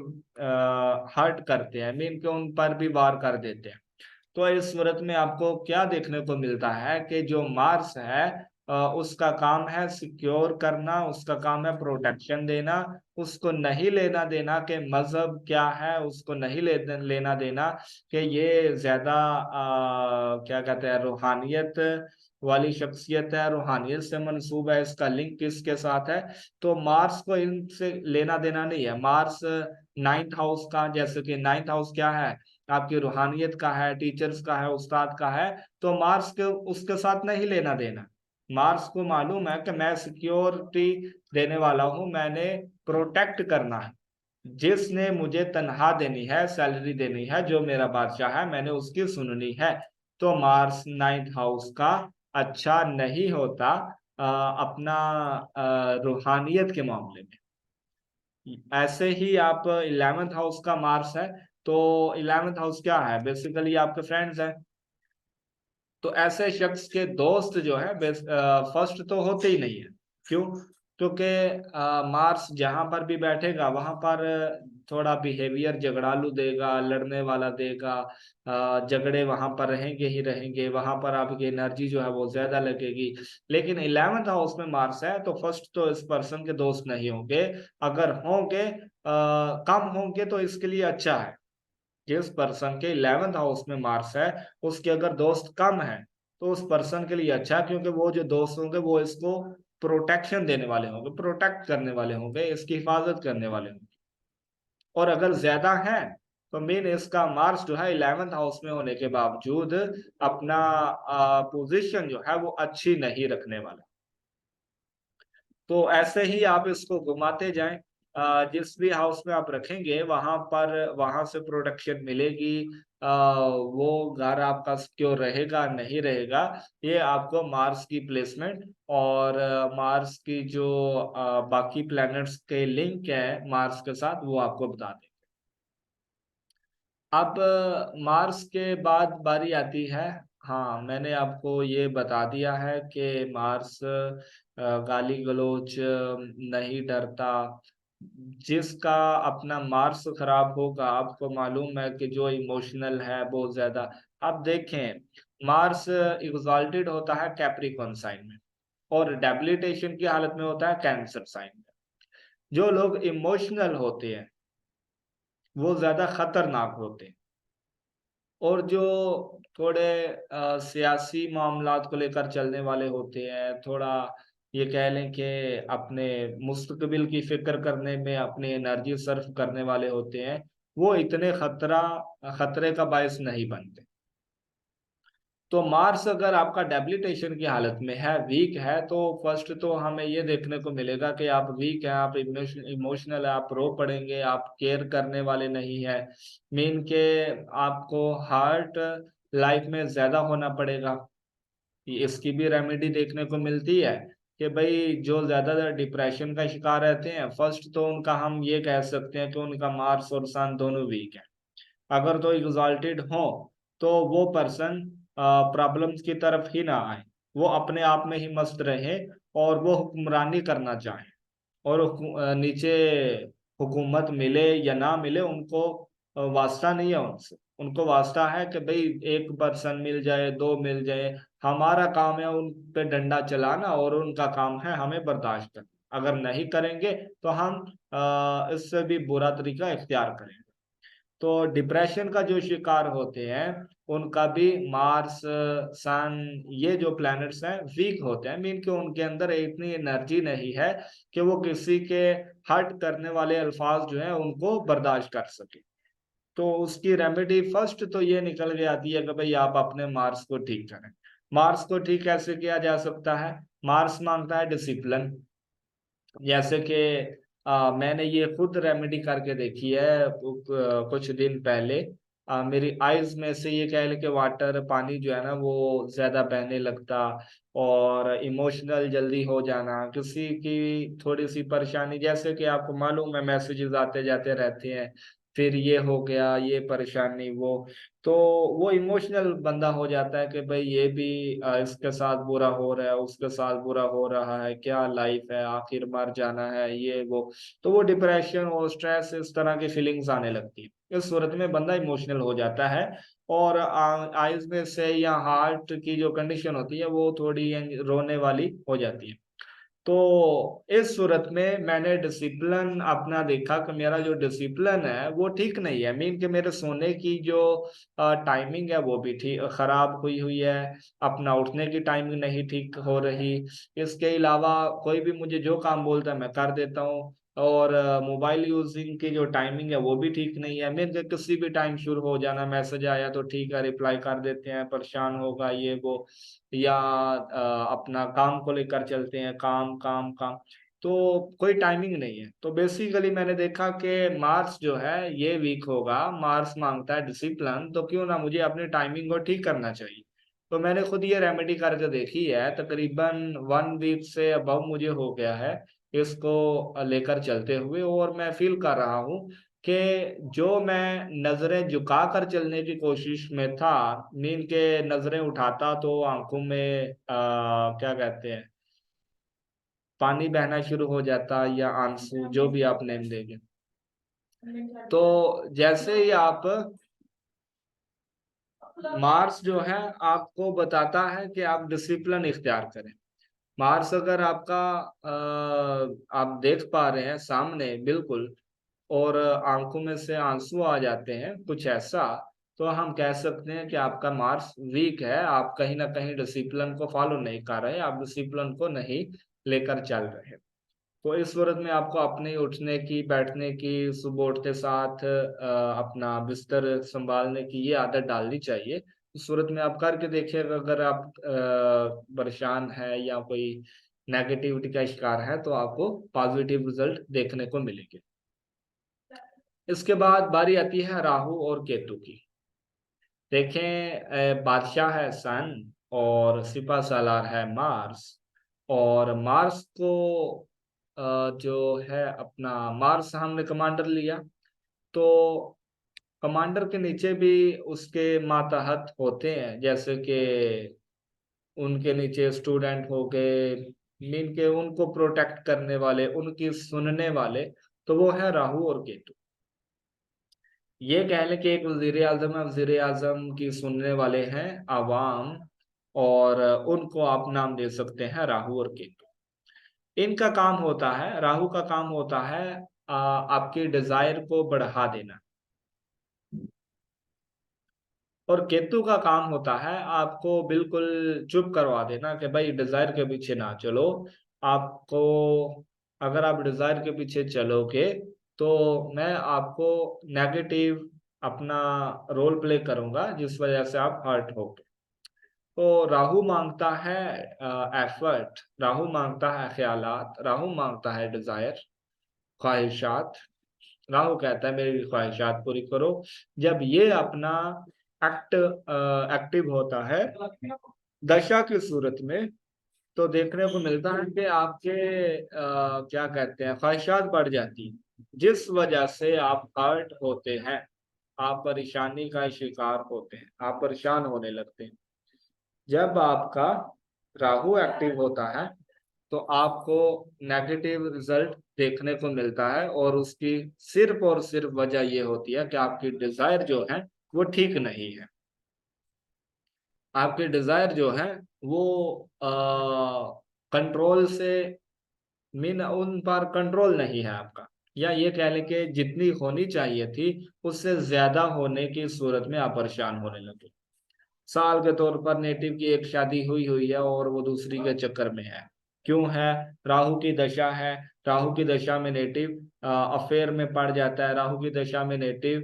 S1: हर्ट करते हैं, मीन के उन पर भी वार कर देते हैं। तो इस सूरत में आपको क्या देखने को मिलता है कि जो मार्स है, उसका काम है सिक्योर करना, उसका काम है प्रोटेक्शन देना, उसको नहीं लेना देना कि मजहब क्या है, उसको नहीं लेना देना कि ये ज्यादा क्या कहते हैं, रूहानियत वाली शख्सियत है, रूहानियत से मंसूब है, इसका लिंक किसके साथ है। तो मार्स को इनसे लेना देना नहीं है। मार्स नाइन्थ हाउस का, जैसे कि नाइन्थ हाउस क्या है, आपकी रूहानियत का है, टीचर्स का है, उस्ताद का है, तो मार्स के उसके साथ नहीं लेना देना। मार्स को मालूम है कि मैं सिक्योरिटी देने वाला हूं, मैंने प्रोटेक्ट करना है, जिसने मुझे तनख्वाह देनी है, सैलरी देनी है, जो मेरा बादशाह है, मैंने उसकी सुननी है। तो मार्स नाइन्थ हाउस का अच्छा नहीं होता अपना रूहानियत के मामले में। ऐसे ही आप 11th हाउस का मार्स है, तो 11th हाउस क्या है, बेसिकली आपके फ्रेंड्स हैं। तो ऐसे शख्स के दोस्त जो है फर्स्ट तो होते ही नहीं है। क्यों? क्योंकि मार्स जहां पर भी बैठेगा वहां पर थोड़ा बिहेवियर झगड़ालू देगा, लड़ने वाला देगा, झगड़े वहां पर रहेंगे ही रहेंगे, वहां पर आपकी एनर्जी जो है वो ज्यादा लगेगी। लेकिन 11th हाउस में मार्स है, तो फर्स्ट तो इस पर्सन के दोस्त नहीं होंगे, अगर होंगे कम होंगे तो इसके लिए अच्छा है। जिस पर्सन के 11th हाउस में मार्स है, उसके अगर दोस्त कम है, तो उस पर्सन के लिए अच्छा है, क्योंकि वो जो दोस्त होंगे वो इसको प्रोटेक्शन देने वाले होंगे, प्रोटेक्ट करने वाले होंगे, इसकी हिफाजत करने वाले होंगे। और अगर ज्यादा है, तो मेन इसका मार्स जो है 11th हाउस में होने के बावजूद अपना पोजीशन जो है वो अच्छी नहीं रखने वाला। तो ऐसे ही आप इसको घुमाते जाएं, जिस भी हाउस में आप रखेंगे वहां पर, वहां से प्रोटेक्शन मिलेगी। वो घर आपका सिक्योर रहेगा नहीं रहेगा, ये आपको मार्स की प्लेसमेंट और मार्स की जो बाकी प्लैनेट्स के लिंक है मार्स के साथ, वो आपको बता दें। अब मार्स के बाद बारी आती है, हाँ मैंने आपको ये बता दिया है कि मार्स गाली गलौज नहीं डरता। जिसका अपना मार्स खराब होगा, आपको मालूम है कि जो इमोशनल है बहुत ज्यादा। अब देखें, मार्स एग्जॉल्टेड होता है कैप्रिकॉर्न साइन में, और डेबिलिटेशन की हालत में होता है कैंसर साइन में। जो लोग इमोशनल होते हैं वो ज्यादा खतरनाक होते हैं, और जो थोड़े सियासी मामलात को लेकर चलने वाले होते हैं, थोड़ा ये कह लें कि अपने मुस्तकबिल की फिक्र करने में अपनी एनर्जी सर्फ करने वाले होते हैं, वो इतने खतरे का बायस नहीं बनते। तो मार्स अगर आपका डेबिलिटेशन की हालत में है, वीक है, तो फर्स्ट तो हमें ये देखने को मिलेगा कि आप वीक हैं, आप इमोशनल है, आप रो पड़ेंगे, आप केयर करने वाले नहीं है। मीन के आपको हार्ट लाइफ में ज्यादा होना पड़ेगा। इसकी भी रेमेडी देखने को मिलती है कि भाई जो ज्यादातर डिप्रेशन का शिकार रहते हैं, फर्स्ट तो उनका हम ये कह सकते हैं कि उनका मार्स और सन दोनों वीक है। अगर तो एग्जॉल्टेड हो तो वो पर्सन प्रॉब्लम्स की तरफ ही ना आए, वो अपने आप में ही मस्त रहे और वो हुक्मरानी करना चाहे। और नीचे हुकूमत मिले या ना मिले उनको वास्ता नहीं है उनसे। उनको वास्ता है कि भाई एक पर्सन मिल जाए, दो मिल जाए, हमारा काम है उन पे डंडा चलाना और उनका काम है हमें बर्दाश्त करना। अगर नहीं करेंगे तो हम इससे भी बुरा तरीका इख्तियार करेंगे। तो डिप्रेशन का जो शिकार होते हैं उनका भी मार्स, सन, ये जो प्लैनेट्स हैं वीक होते हैं, मीन कि उनके अंदर इतनी एनर्जी नहीं है कि वो किसी के हर्ट करने वाले अल्फाज जो हैं उनको बर्दाश्त कर सके। तो उसकी रेमेडी फर्स्ट तो ये निकल के आती है कि भाई आप अपने मार्स को ठीक करें। मार्स को ठीक कैसे किया जा सकता है? मार्स मांगता है डिसिप्लिन। जैसे कि मैंने ये खुद रेमेडी करके देखी है कुछ दिन पहले। मेरी आईज में से ये कह ले कि वाटर, पानी जो है ना वो ज्यादा बहने लगता, और इमोशनल जल्दी हो जाना, किसी की थोड़ी सी परेशानी, जैसे कि आपको मालूम है मैसेजेस आते जाते रहते हैं, फिर ये हो गया, ये परेशानी, वो। तो वो इमोशनल बंदा हो जाता है कि भाई ये भी इसके साथ बुरा हो रहा है, उसके साथ बुरा हो रहा है, क्या लाइफ है, आखिर मर जाना है, ये वो। तो वो डिप्रेशन और स्ट्रेस, इस तरह की फीलिंग्स आने लगती है। इस सूरत में बंदा इमोशनल हो जाता है, और आइज में से या हार्ट की जो कंडीशन होती है वो थोड़ी रोने वाली हो जाती है। तो इस सूरत में मैंने डिसिप्लिन अपना देखा कि मेरा जो डिसिप्लिन है वो ठीक नहीं है, मीन कि मेरे सोने की जो टाइमिंग है वो भी ठीक खराब हुई हुई है। अपना उठने की टाइमिंग नहीं ठीक हो रही। इसके अलावा कोई भी मुझे जो काम बोलता है मैं कर देता हूँ। और मोबाइल यूजिंग की जो टाइमिंग है वो भी ठीक नहीं है, मीन कि किसी भी टाइम शुरू हो जाना, मैसेज आया तो ठीक है रिप्लाई कर देते हैं, परेशान होगा ये वो, या अपना काम को लेकर चलते हैं, काम काम काम। तो कोई टाइमिंग नहीं है। तो बेसिकली मैंने देखा कि मार्स जो है ये वीक होगा, मार्स मांगता है डिसिप्लिन, तो क्यों ना मुझे अपनी टाइमिंग को ठीक करना चाहिए। तो मैंने खुद ये रेमेडी करके देखी है, तकरीबन 1 वीक से अबव मुझे हो गया है इसको लेकर चलते हुए, और मैं फील कर रहा हूँ कि जो मैं नजरें झुकाकर चलने की कोशिश में था, नींद के नजरें उठाता तो आंखों में क्या कहते हैं, पानी बहना शुरू हो जाता, या आंसू, जो भी आप नेम देंगे। तो जैसे ही आप, मार्स जो है आपको बताता है कि आप डिसिप्लिन इख्तियार करें। मार्स अगर आपका आप देख पा रहे हैं सामने बिल्कुल, और आंखों में से आंसू आ जाते हैं कुछ ऐसा, तो हम कह सकते हैं कि आपका मार्स वीक है, आप कहीं ना कहीं डिसिप्लिन को फॉलो नहीं कर रहे, आप डिसिप्लिन को नहीं लेकर चल रहे। तो इस सूरत में आपको अपने उठने की, बैठने की, सुबह उठते साथ अपना बिस्तर संभालने की ये आदत डालनी चाहिए। इस सूरत में आप करके देखिएगा, अगर आप परेशान है या कोई नेगेटिविटी का शिकार है तो आपको पॉजिटिव रिजल्ट देखने को मिलेंगे। इसके बाद बारी आती है राहु और केतु की। देखें, बादशाह है सन और सिपह सालार है मार्स। और मार्स को जो है अपना, मार्स हमने कमांडर लिया, तो कमांडर के नीचे भी उसके मातहत होते हैं, जैसे कि उनके नीचे स्टूडेंट हो गए, मीन के उनको प्रोटेक्ट करने वाले, उनकी सुनने वाले, तो वो है राहु और केतु। ये कह लें कि एक वजीर आजम है, वजीर आजम की सुनने वाले हैं आवाम, और उनको आप नाम दे सकते हैं राहु और केतु। इनका काम होता है, राहु का काम होता है आपकी डिजायर को बढ़ा देना, और केतु का काम होता है आपको बिल्कुल चुप करवा देना कि भाई डिजायर के पीछे ना चलो। आपको, अगर आप डिजायर के पीछे चलोगे तो मैं आपको नेगेटिव अपना रोल प्ले करूंगा, जिस वजह से आप हर्ट होगे। तो राहु मांगता है एफर्ट, राहु मांगता है ख्यालात, राहु मांगता है डिजायर, ख्वाहिशात। राहु कहता है मेरी ख्वाहिशात पूरी करो। जब ये अपना एक्टिव होता है दशा की सूरत में, तो देखने को मिलता है कि आपके क्या कहते हैं, ख्वाहिशात बढ़ जाती हैं, जिस वजह से आप हर्ट होते हैं, आप परेशानी का शिकार होते हैं, आप परेशान होने लगते हैं। जब आपका राहु एक्टिव होता है तो आपको नेगेटिव रिजल्ट देखने को मिलता है, और उसकी सिर्फ और सिर्फ वजह यह होती है कि आपकी डिजायर जो है वो ठीक नहीं है। आपके डिजायर जो है वो कंट्रोल से मीन उन पर कंट्रोल नहीं है आपका, या ये कह लें कि जितनी होनी चाहिए थी उससे ज्यादा होने की सूरत में आप परेशान होने लगे। साल के तौर पर नेटिव की एक शादी हुई हुई है और वो दूसरी के चक्कर में है। क्यों है? राहु की दशा है। राहु की दशा में नेटिव अफेयर में पड़ जाता है। राहु की दशा में नेटिव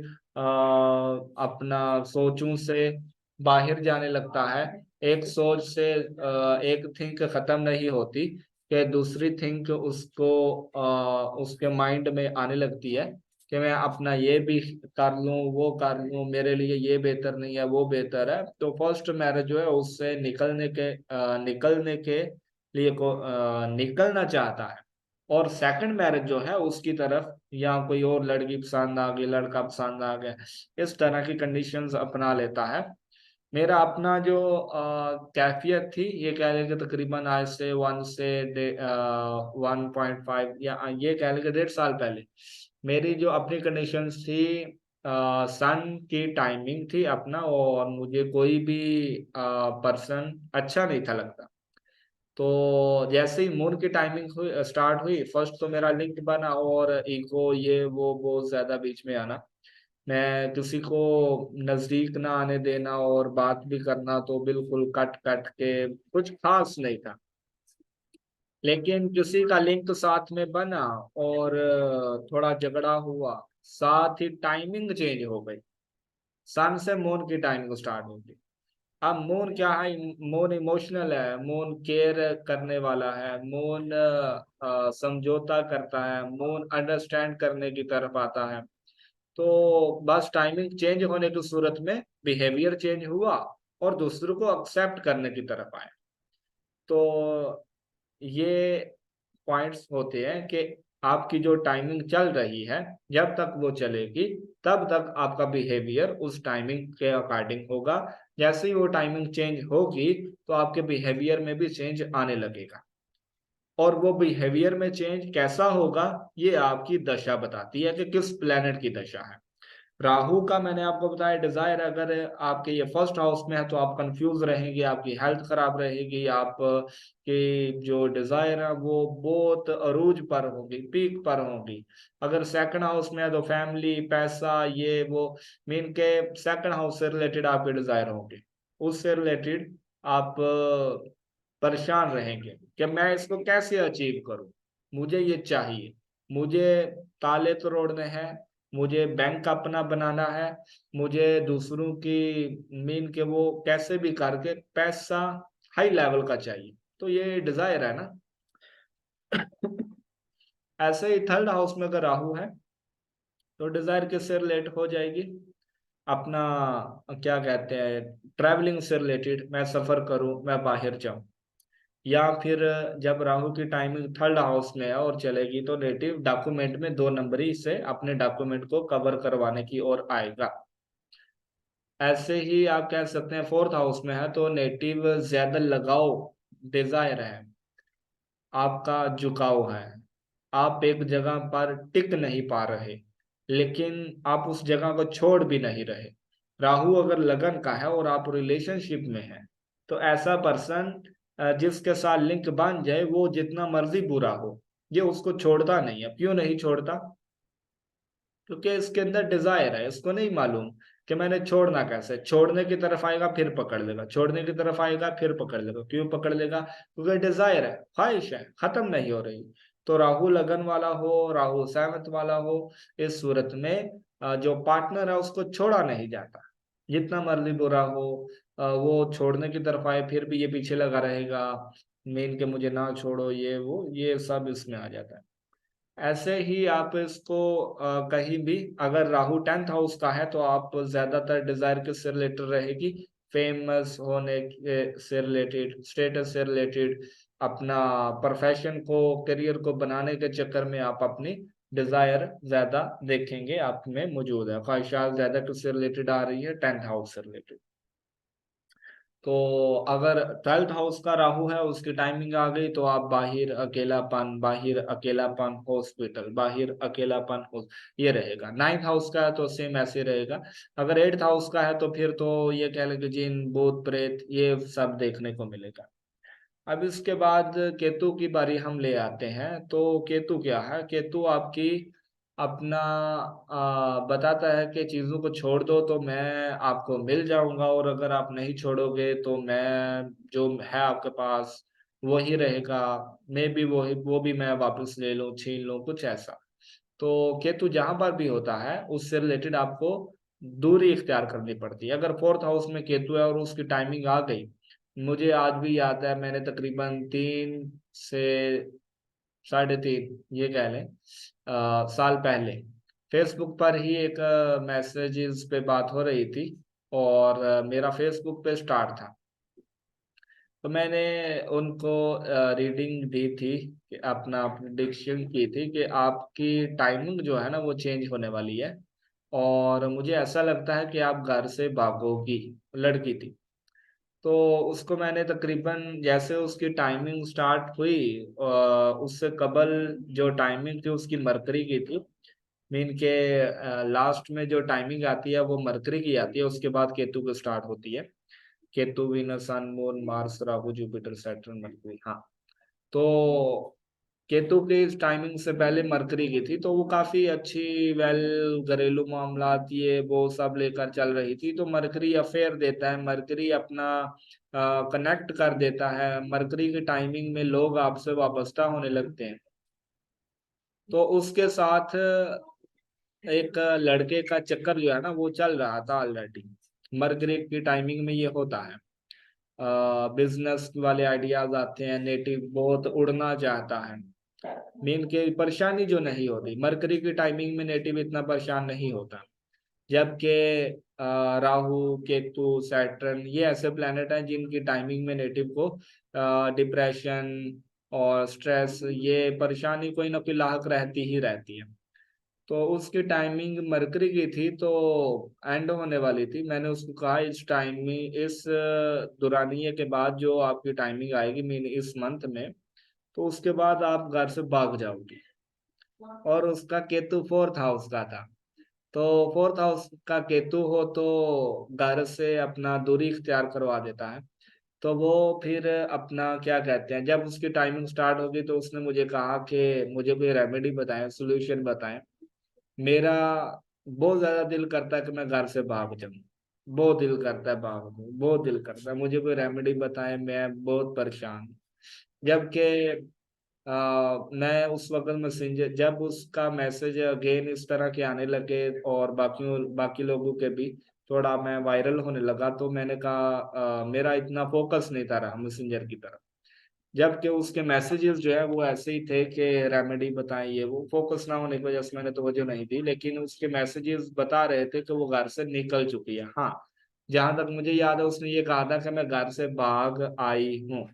S1: अपना सोचों से बाहर जाने लगता है। एक सोच से एक थिंक खत्म नहीं होती कि दूसरी थिंक उसको उसके माइंड में आने लगती है कि मैं अपना ये भी कर लूं, वो कर लूं, मेरे लिए ये बेहतर नहीं है, वो बेहतर है। तो फर्स्ट मैरिज जो है उससे निकलने के लिए निकलना चाहता है, और सेकंड मैरिज जो है उसकी तरफ, या कोई और लड़की पसंद आ गई, लड़का पसंद आ गया, इस तरह की कंडीशंस अपना लेता है। मेरा अपना जो कैफियत थी, ये कह लें कि तकरीबन आज से 1.5 या ये कह लें कि 1.5 साल पहले मेरी जो अपनी कंडीशंस थी, सन की टाइमिंग थी अपना, और मुझे कोई भी पर्सन अच्छा नहीं था लगता। तो जैसे ही मून की टाइमिंग हुई, स्टार्ट हुई, फर्स्ट तो मेरा लिंक बना, और इको ये वो बहुत ज्यादा बीच में आना, मैं किसी को नजदीक ना आने देना, और बात भी करना तो बिल्कुल कट कट के, कुछ खास नहीं था। लेकिन किसी का लिंक साथ में बना, और थोड़ा झगड़ा हुआ, साथ ही टाइमिंग चेंज हो गई। सन से मून की टाइमिंग स्टार्ट हो गई। अब मून क्या है? मून इमोशनल है, मून केयर करने वाला है, मून समझौता करता है, मून अंडरस्टैंड करने की तरफ आता है। तो बस टाइमिंग चेंज होने की सूरत में बिहेवियर चेंज हुआ, और दूसरों को एक्सेप्ट करने की तरफ आया। तो ये पॉइंट्स होते हैं कि आपकी जो टाइमिंग चल रही है, जब तक वो चलेगी तब तक आपका बिहेवियर उस टाइमिंग के अकॉर्डिंग होगा। जैसे ही वो टाइमिंग चेंज होगी तो आपके बिहेवियर में भी चेंज आने लगेगा। और वो बिहेवियर में चेंज कैसा होगा, ये आपकी दशा बताती है कि किस प्लेनेट की दशा है। राहु का मैंने आपको बताया, डिजायर अगर आपके ये फर्स्ट हाउस में है तो आप कंफ्यूज रहेंगे, आपकी हेल्थ खराब रहेगी, आप की जो डिजायर है वो बहुत अरूज पर होगी, पीक पर होगी। अगर सेकंड हाउस में है तो फैमिली, पैसा, ये वो, मीन के सेकंड हाउस से रिलेटेड आपके डिजायर होंगे, उससे रिलेटेड आप परेशान रहेंगे कि मैं इसको कैसे अचीव करूं, मुझे ये चाहिए, मुझे ताले तोड़ने हैं, मुझे बैंक अपना बनाना है, मुझे दूसरों की मीन के वो कैसे भी करके पैसा हाई लेवल का चाहिए। तो ये डिजायर है ना। ऐसे ही थर्ड हाउस में अगर राहु है तो डिजायर किससे रिलेट हो जाएगी? अपना क्या कहते हैं, ट्रैवलिंग से रिलेटेड, मैं सफर करूं, मैं बाहर जाऊं। या फिर जब राहु की टाइमिंग थर्ड हाउस में है और चलेगी तो नेटिव डॉक्यूमेंट में 2 नंबरी से अपने डॉक्यूमेंट को कवर करवाने की ओर आएगा। ऐसे ही आप कह सकते हैं फोर्थ हाउस में है तो नेटिव ज्यादा लगाव, डिजायर है, आपका झुकाव है, आप एक जगह पर टिक नहीं पा रहे, लेकिन आप उस जगह को छोड़ भी नहीं रहे। राहु अगर लगन का है और आप रिलेशनशिप में हैं तो ऐसा पर्सन जिसके साथ लिंक बन जाए वो जितना मर्जी बुरा हो, ये उसको छोड़ता नहीं है। क्यों नहीं छोड़ता? क्योंकि इसके अंदर डिजायर है, इसको नहीं मालूम कि मैंने छोड़ना कैसे। छोड़ने की तरफ आएगा फिर पकड़ लेगा, छोड़ने की तरफ आएगा फिर पकड़ लेगा। क्यों पकड़ लेगा? क्योंकि डिजायर है, ख्वाहिश है, खत्म नहीं हो रही। तो राहु लगन वाला हो, राहु सहमत वाला हो, इस सूरत में जो पार्टनर है उसको छोड़ा नहीं जाता, जितना मर्जी बुरा हो। वो छोड़ने की तरफ आए फिर भी ये पीछे लगा रहेगा, मेन के मुझे ना छोड़ो, ये वो, ये सब इसमें आ जाता है। ऐसे ही आप इसको कहीं भी, अगर राहु 10th हाउस का है तो आप ज्यादातर डिजायर किससे रिलेटेड रहेगी? फेमस होने से रिलेटेड, स्टेटस से रिलेटेड, अपना प्रोफेशन को, करियर को बनाने के चक्कर में आप अपनी डिजायर ज्यादा देखेंगे आप में मौजूद है। ख्वाहिशात ज्यादा किससे रिलेटेड आ रही है? 10th हाउस से रिलेटेड। तो अगर 12th हाउस का राहु है, उसकी टाइमिंग आ गई, तो आप बाहिर अकेलापन, हॉस्पिटल, बाहिर अकेलापन हो, ये रहेगा। 9th हाउस का है तो सेम ऐसे रहेगा। अगर 8th हाउस का है तो फिर तो ये कह लेंगे जिन, भूत प्रेत, ये सब देखने को मिलेगा। अब इसके बाद केतु की बारी हम ले आते हैं। तो केतु क्या है? केतु आपकी अपना बताता है कि चीजों को छोड़ दो तो मैं आपको मिल जाऊंगा, और अगर आप नहीं छोड़ोगे तो मैं, जो है आपके पास वही रहेगा, मैं भी वो भी मैं वापस ले लूं, छीन लूं, कुछ ऐसा। तो केतु जहां पर भी होता है उससे रिलेटेड आपको दूरी इख्तियार करनी पड़ती है। अगर 4th हाउस में केतु है और उसकी टाइमिंग आ गई, मुझे आज भी याद है, मैंने तकरीबन 3 से 3.5, ये कह लें, साल पहले फेसबुक पर ही एक मैसेजेस पे बात हो रही थी, और मेरा फेसबुक पे स्टार्ट था। तो मैंने उनको रीडिंग दी थी, कि अपना प्रिडिक्शन की थी कि आपकी टाइमिंग जो है ना वो चेंज होने वाली है, और मुझे ऐसा लगता है कि आप घर से भागोगी। लड़की थी। तो उसको मैंने तकरीबन, जैसे उसकी टाइमिंग स्टार्ट हुई, उससे कबल जो टाइमिंग थी उसकी मरकरी की थी। मीन के लास्ट में जो टाइमिंग आती है वो मरकरी की आती है, उसके बाद केतु की स्टार्ट होती है। Ketu, Venus, Sun, Moon, Mars, Rahu, Jupiter, Saturn, Mercury. हाँ। तो केतु की इस टाइमिंग से पहले मरकरी की थी, तो वो काफी अच्छी, वेल, घरेलू मामलात, ये वो सब लेकर चल रही थी। तो मरकरी अफेयर देता है, मरकरी अपना कनेक्ट कर देता है, मरकरी की टाइमिंग में लोग आपसे वाबस्ता होने लगते हैं। तो उसके साथ एक लड़के का चक्कर जो है ना वो चल रहा था ऑलरेडी। मरकरी की टाइमिंग में ये होता है, बिजनेस वाले आइडियाज आते हैं, नेटिव बहुत उड़ना चाहता है। मेन के परेशानी जो नहीं होती, मरकरी की टाइमिंग में नेटिव इतना परेशान नहीं होता। जबकि राहु, केतु, सैटर्न, ये ऐसे प्लेनेट हैं जिनकी टाइमिंग में नेटिव को डिप्रेशन और स्ट्रेस, ये परेशानी कोई ना कोई लाहक रहती ही रहती है। तो उसकी टाइमिंग मरकरी की थी, तो एंड होने वाली थी। मैंने उसको कहा इस टाइमिंग, इस दुरानिये के बाद जो आपकी टाइमिंग आएगी, मीन इस मंथ में, तो उसके बाद आप घर से भाग जाओगे। और उसका केतु 4th हाउस का था। तो 4th हाउस का केतु हो तो घर से अपना दूरी इख्तियार करवा देता है। तो वो फिर अपना क्या कहते हैं, जब उसकी टाइमिंग स्टार्ट होगी तो उसने मुझे कहा कि मुझे कोई रेमेडी बताएं, सोल्यूशन बताएं। मेरा बहुत ज्यादा दिल करता है कि मैं घर से भाग जाऊं, बहुत दिल करता है भाग जाऊं, बहुत दिल करता है, मुझे कोई रेमेडी बताएं, मैं बहुत परेशान हूं। जबकि मैं उस वक्त मैसेंजर, जब उसका मैसेज अगेन इस तरह के आने लगे और बाकी लोगों के भी थोड़ा मैं वायरल होने लगा, तो मैंने कहा मेरा इतना फोकस नहीं था रहा मैसेंजर की तरफ। जबकि उसके मैसेजेस जो है वो ऐसे ही थे कि रेमेडी बताइए, वो फोकस ना होने की वजह से मैंने तवज्जो नहीं दी, लेकिन उसके मैसेजेस बता रहे थे कि वो घर से निकल चुकी है। हाँ, जहां तक मुझे याद है उसने ये कहा था कि मैं घर से भाग आई हूँ।